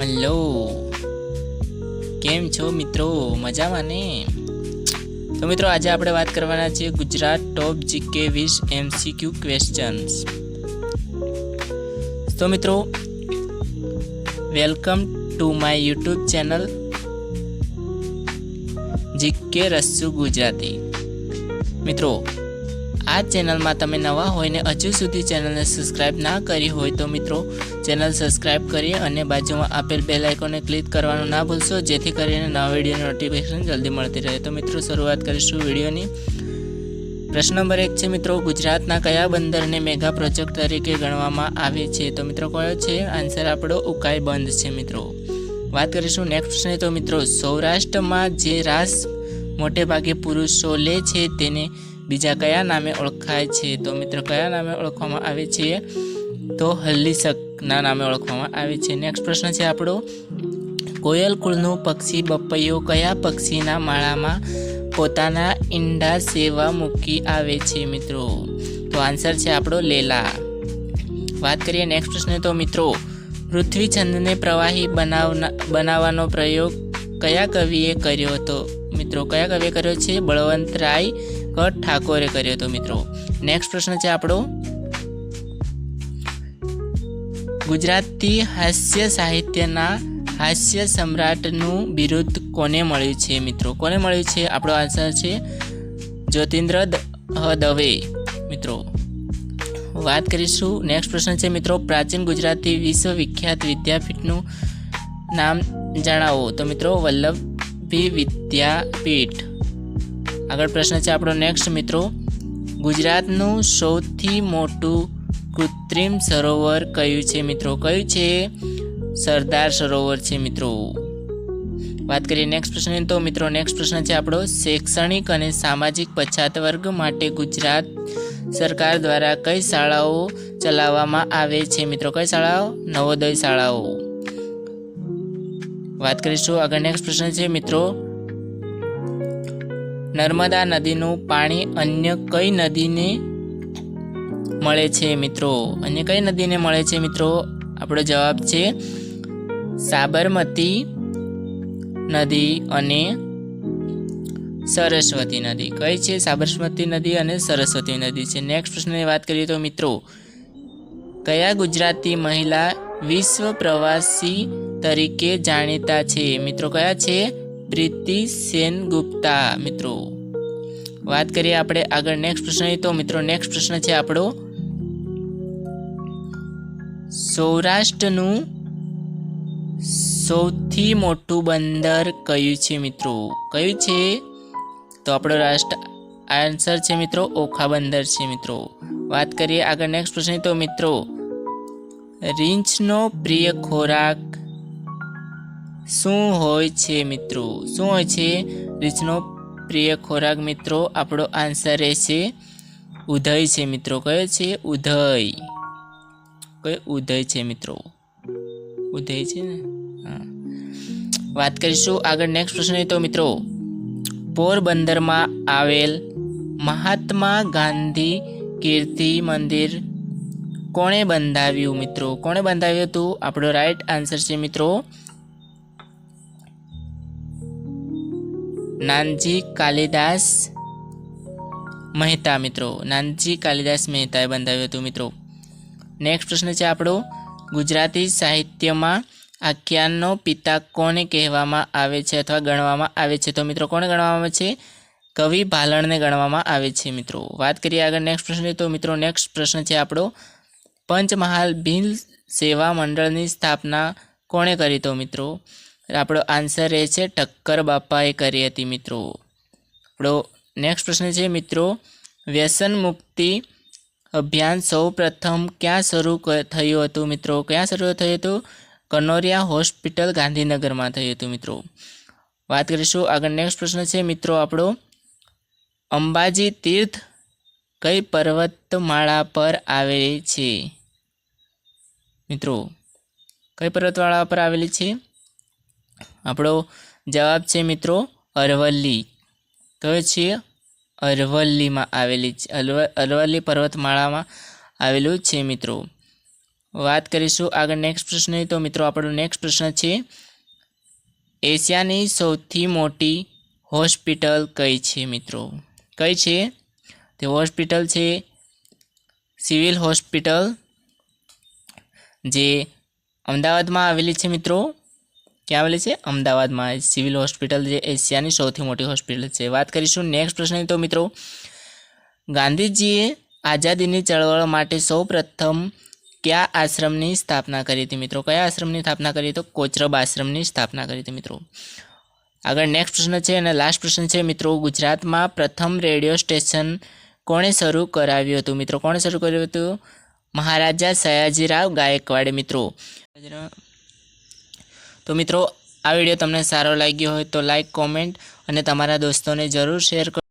Hello, કેમ છો મિત્રો? મજામાં ને? તો મિત્રો આજે આપણે વાત કરવાના છે Gujarat top GK 20 MCQ questions. તો મિત્રો welcome to my YouTube channel GK Rassu Gujarati. મિત્રો આ ચેનલમાં તમે નવા હોય ને હજુ સુધી ચેનલને સબસ્ક્રાઇબ ના કરી હોય તો મિત્રો ચેનલ સબસ્ક્રાઇબ કરી અને બાજુમાં આપેલ બેલ આઇકોનને ક્લિક કરવાનું ના ભૂલશો, જેથી કરીને નવા વિડીયોની નોટિફિકેશન જલ્દી મળતી રહે. તો મિત્રો શરૂઆત કરીશું વિડીયોની. પ્રશ્ન નંબર 1 છે મિત્રો, ગુજરાતના કયા બંદરને મેગા પ્રોજેક્ટ તરીકે ગણવામાં આવે છે? તો મિત્રો કયો છે આન્સર? આપણો ઉકાઈ બંધ છે મિત્રો. વાત કરીશું નેક્સ્ટ પ્રશ્ન. તો મિત્રો સૌરાષ્ટ્રમાં જે રાસ મોટે ભાગે પુરુષો લે છે તેને બીજા કયા નામે ઓળખાય છે? તો મિત્રો કયા નામે ઓળખવામાં આવે છે? તો હલ્લીસકના નામે ઓળખવામાં આવે છે. નેક્સ્ટ પ્રશ્ન છે આપણો, કોયલ કુળનું પક્ષી બપૈયો કયા પક્ષીના માળામાં પોતાના ઈંડા સેવા મૂકી આવે છે મિત્રો? તો આન્સર છે આપણો લેલા. વાત કરીએ નેક્સ્ટ પ્રશ્ન. તો મિત્રો પૃથ્વી છંદને પ્રવાહી બનાવવાનો પ્રયોગ કયા કવિએ કર્યો હતો? મિત્રો કયા કવિએ કર્યો છે? બળવંતરાય ઠાકોરે કર્યો હતો મિત્રો. નેક્સ્ટ પ્રશ્ન છે આપણો, ગુજરાતી હાસ્ય સાહિત્યના હાસ્ય સમ્રાટનું બિરુદ કોને મળ્યું છે મિત્રો? કોને મળ્યું છે? આપણો આન્સર છે જ્યોતિન્દ્ર દવે મિત્રો. વાત કરીશું નેક્સ્ટ પ્રશ્ન છે મિત્રો, પ્રાચીન ગુજરાતી વિશ્વવિખ્યાત વિદ્યાપીઠનું નામ જણાવો. તો મિત્રો વલ્લભી વિદ્યાપીઠ. આગળ પ્રશ્ન છે આપણો નેક્સ્ટ મિત્રો, ગુજરાતનું સૌથી મોટું કૃત્રિમ સરોવર કયું છે મિત્રો? કયું છે? સરદાર સરોવર છે મિત્રો. વાત કરીએ નેક્સ્ટ પ્રશ્ન. તો મિત્રો નેક્સ્ટ પ્રશ્ન છે આપણો, શૈક્ષણિક અને સામાજિક પછાત વર્ગ માટે ગુજરાત સરકાર દ્વારા કઈ શાળાઓ ચલાવવામાં આવે છે મિત્રો? કઈ શાળાઓ? નવોદય શાળાઓ. વાત કરીશું આગળ નેક્સ્ટ પ્રશ્ન છે મિત્રો, નર્મદા નદીનું પાણી અન્ય કઈ નદીને મળે છે મિત્રો? અન્ય કઈ નદીને મળે છે મિત્રો? આપણો જવાબ છે સાબરમતી નદી અને સરસ્વતી નદી. કઈ છે? સાબરમતી નદી અને સરસ્વતી નદી છે. નેક્સ્ટ પ્રશ્નની વાત કરીએ તો મિત્રો, કયા ગુજરાતી મહિલા વિશ્વ પ્રવાસી તરીકે જાણીતા છે મિત્રો? કયા છે? પ્રીતિ સેનગુપ્તા મિત્રો. વાત કરીએ આપણે આગળ નેક્સ્ટ પ્રશ્ન. તો મિત્રો નેક્સ્ટ પ્રશ્ન છે આપણો, સૌરાષ્ટ્રનું સૌથી મોટું બંદર કયું છે મિત્રો? કયું છે? તો આપણો આન્સર છે મિત્રો ઓખા બંદર છે મિત્રો. વાત કરીએ આગળ નેક્સ્ટ પ્રશ્ન. તો મિત્રો રીંછનો પ્રિય ખોરાક શું હોય છે મિત્રો? શું હોય છે રીંછનો પ્રિય ખોરાક મિત્રો? આપણો આન્સર રહેશે ઉધઈ છે મિત્રો. કયો છે? ઉધઈ. કયો? ઉધઈ છે મિત્રો. ઉધઈ છે ને? હા. વાત કરીશું આગળ નેક્સ્ટ પ્રશ્ન. તો મિત્રો પોરબંદરમાં આવેલ મહાત્મા ગાંધી કીર્તિ મંદિર કોણે બંધાવ્યું મિત્રો? કોણે બંધાવ્યું હતું? આપણો રાઈટ આન્સર છે મિત્રો નાનજી કાલિદાસ મહેતા મિત્રો. નાનજી કાલિદાસ મહેતાએ બંધાવ્યું હતું મિત્રો. નેક્સ્ટ પ્રશ્ન છે આપણો, ગુજરાતી સાહિત્યમાં આખ્યાનનો પિતા કોને કહેવામાં આવે છે અથવા ગણવામાં આવે છે? તો મિત્રો કોને ગણવામાં આવે છે? કવિ ભાલણને ગણવામાં આવે છે મિત્રો. વાત કરીએ આગળ નેક્સ્ટ પ્રશ્ન. તો મિત્રો નેક્સ્ટ પ્રશ્ન છે આપણો, પંચમહાલ ભીલ સેવા મંડળની સ્થાપના કોણે કરી? તો મિત્રો આપણો આન્સર એ છે ઠક્કર બાપાએ કરી હતી મિત્રો. આપણો નેક્સ્ટ પ્રશ્ન છે મિત્રો, વ્યસન મુક્તિ અભિયાન સૌ પ્રથમ ક્યાં શરૂ થયું હતું મિત્રો? ક્યાં શરૂ થયું હતું? કનોરિયા હોસ્પિટલ ગાંધીનગરમાં થયું હતું મિત્રો. વાત કરીશું આગળ નેક્સ્ટ પ્રશ્ન છે મિત્રો આપણો, અંબાજી તીર્થ કઈ પર્વતમાળા પર આવેલી છે મિત્રો? કઈ પર્વતમાળા પર આવેલી છે? આપણો જવાબ છે મિત્રો અરવલ્લી. કયો છે? અરવલ્લીમાં આવેલી છે. અરવલ્લી પર્વતમાળામાં આવેલું છે મિત્રો. વાત કરીશું આગળ નેક્સ્ટ પ્રશ્નની, તો મિત્રો આપણો નેક્સ્ટ પ્રશ્ન છે એશિયાની સૌથી મોટી હોસ્પિટલ કઈ છે મિત્રો? કઈ છે તે હોસ્પિટલ છે સિવિલ હોસ્પિટલ, જે અમદાવાદમાં આવેલી છે મિત્રો. ક્યાં આવેલી છે? અમદાવાદમાં સિવિલ હોસ્પિટલ, જે એશિયાની સૌથી મોટી હોસ્પિટલ છે. વાત કરીશું નેક્સ્ટ પ્રશ્ન, તો મિત્રો ગાંધીજીએ આઝાદીની ચળવળ માટે સૌ પ્રથમ કયા આશ્રમની સ્થાપના કરી હતી મિત્રો? કયા આશ્રમની સ્થાપના કરી? તો કોચરબ આશ્રમની સ્થાપના કરી હતી મિત્રો. આગળ નેક્સ્ટ પ્રશ્ન છે અને લાસ્ટ પ્રશ્ન છે મિત્રો, ગુજરાતમાં પ્રથમ રેડિયો સ્ટેશન કોણે શરૂ કરાવ્યું હતું મિત્રો? કોણે શરૂ કર્યું હતું? મહારાજા સયાજીરાવ ગાયકવાડે મિત્રો. તો મિત્રો આ વિડીયો તમને સારો લાગ્યો હોય તો લાઈક, કોમેન્ટ અને તમારા દોસ્તોને જરૂર શેર કરો.